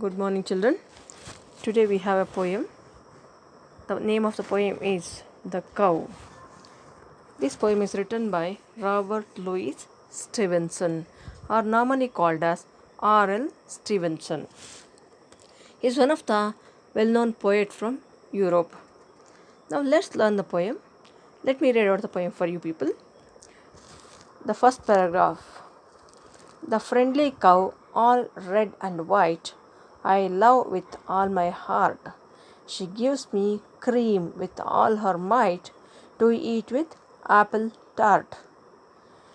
Good morning, children. Today we have a poem. The name of the poem is The Cow. This poem is written by Robert Louis Stevenson, or normally called as R.L. Stevenson. He is one of the well known poets from Europe. Now let's learn the poem. Let me read out the poem for you people. The first paragraph. The friendly cow, all red and white, I love with all my heart. She gives me cream with all her might to eat with apple tart.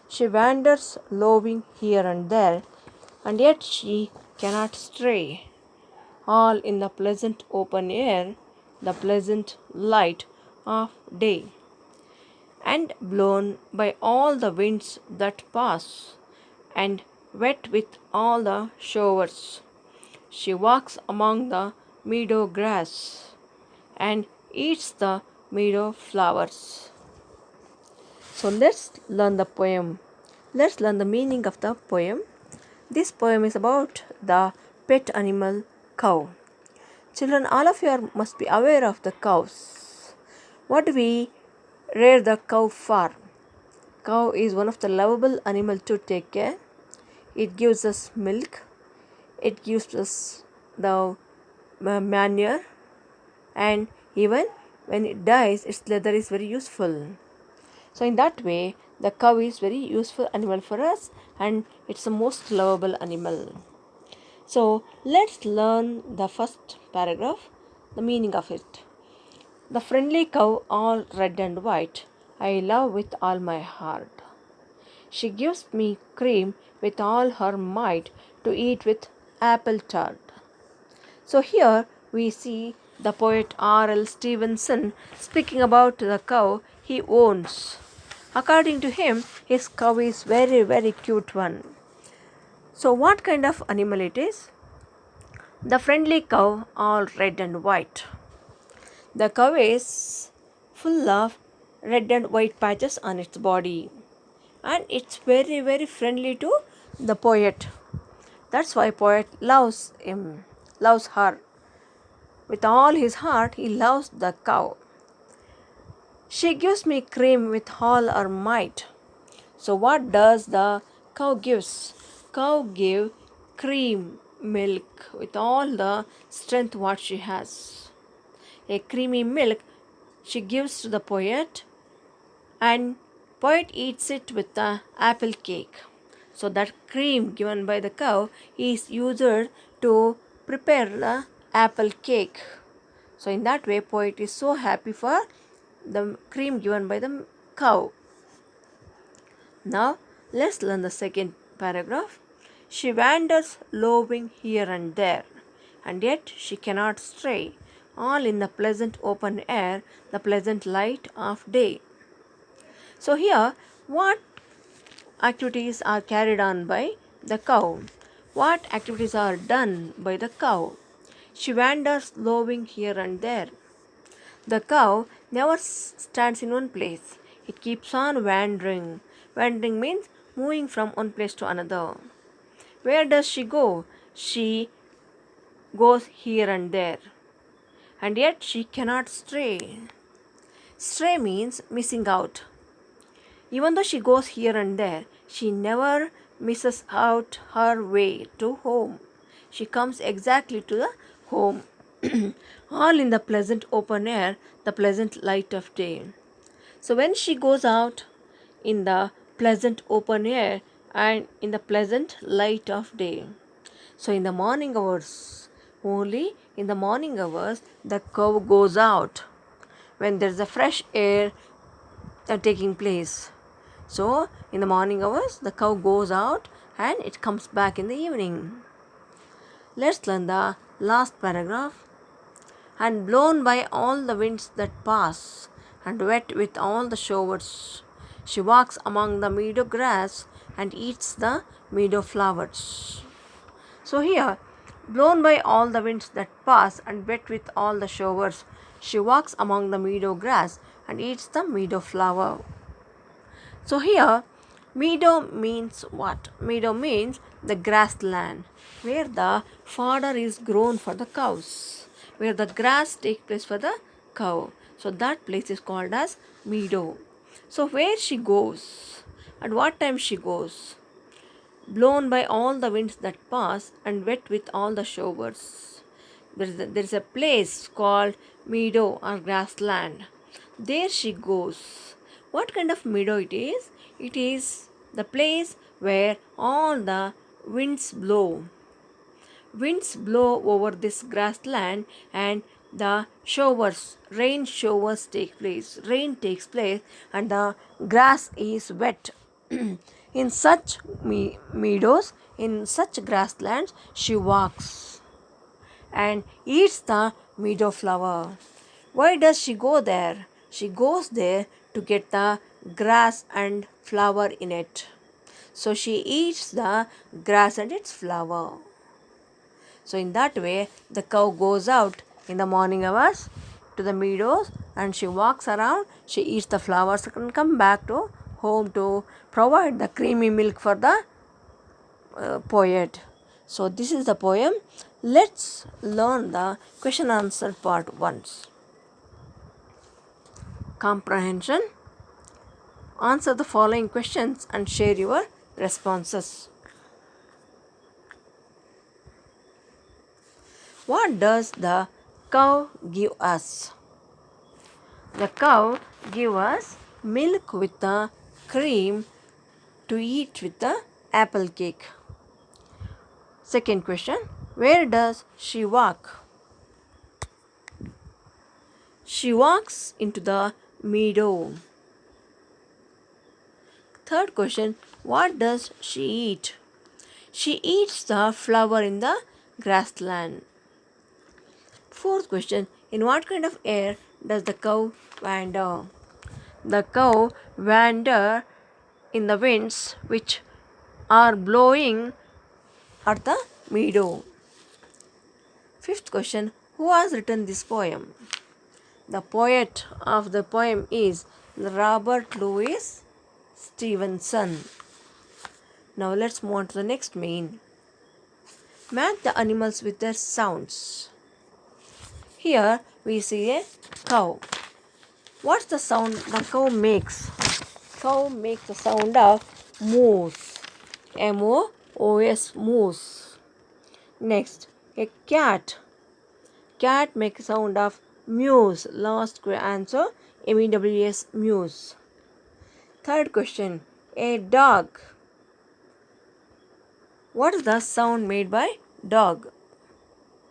She wanders loving here and there, and yet she cannot stray. All in the pleasant open air, the pleasant light of day, and blown by all the winds that pass, and wet with all the showers. She walks among the meadow grass and eats the meadow flowers. So let's learn the poem. Let's learn the meaning of the poem. This poem is about the pet animal cow. Children, all of you must be aware of the cows. What do we rear the cow for? Cow is one of the lovable animal to take care. It gives us milk. It gives us the manure, and even when it dies, its leather is very useful. So in that way, the cow is very useful animal for us, and it's the most lovable animal. So let's learn the first paragraph, the meaning of it. The friendly cow, all red and white, I love with all my heart. She gives me cream with all her might to eat with apple tart. So here we see the poet R.L. Stevenson speaking about the cow he owns. According to him, his cow is very cute one. So what kind of animal it is? The friendly cow, all red and white. The cow is full of red and white patches on its body, and it's very friendly to the poet. That's why poet loves him, loves her. With all his heart, he loves the cow. She gives me cream with all her might. So what does the cow gives? Cow give cream, milk with all the strength what she has. A creamy milk she gives to the poet, and poet eats it with the apple cake. So that cream given by the cow is used to prepare the apple cake. So in that way, poet is so happy for the cream given by the cow. Now let's learn the second paragraph. She wanders loving here and there, and yet she cannot stray, all in the pleasant open air, the pleasant light of day. So here, what activities are carried on by the cow? What activities are done by the cow? She wanders loving here and there. The cow never stands in one place. It keeps on wandering. Wandering means moving from one place to another. Where does she go? She goes here and there. And yet she cannot stray. Stray means missing out. Even though she goes here and there, she never misses out her way to home. She comes exactly to the home, all in the pleasant open air, the pleasant light of day. So when she goes out in the pleasant open air and in the pleasant light of day, so in the morning hours, only in the morning hours, the cow goes out when there is a fresh air taking place. So in the morning hours, the cow goes out and it comes back in the evening. Let's learn the last paragraph. And blown by all the winds that pass, and wet with all the showers, she walks among the meadow grass and eats the meadow flowers. So here, blown by all the winds that pass and wet with all the showers, she walks among the meadow grass and eats the meadow flower. So here, Meadow means what? Meadow means the grassland where the fodder is grown for the cows, where the grass takes place for the cow. So that place is called as meadow. So where she goes, at what time she goes? Blown by all the winds that pass and wet with all the showers. There is a place called meadow or grassland. There she goes. What kind of meadow it is? It is the place where all the winds blow. Winds blow over this grassland and the showers, rain showers take place. Rain takes place and the grass is wet. In such meadows, in such grasslands, she walks and eats the meadow flower. Why does she go there? She goes there to get the grass and flower in it. So she eats the grass and its flower. So in that way, the cow goes out in the morning hours to the meadows and she walks around, she eats the flowers and come back to home to provide the creamy milk for the poet. So this is the poem. Let's learn the question answer part once. Comprehension. Answer the following questions and share your responses. What does the cow give us? The cow gives us milk with the cream to eat with the apple cake. Second question. Where does she walk? She walks into the meadow. Third question. What does she eat? She eats the flower in the grassland. Fourth question. In what kind of air does the cow wander? The cow wander in the winds which are blowing at the meadow. Fifth question. Who has written this poem? The poet of the poem is Robert Louis Stevenson. Now let's move on to the next main. Match the animals with their sounds. Here we see a cow. What's the sound the cow makes? Cow makes the sound of moose. M-O-O-S, moose. Next, a cat. Cat makes sound of mews. Last answer, M-E-W-S, mews. Third question, a dog. What is the sound made by dog?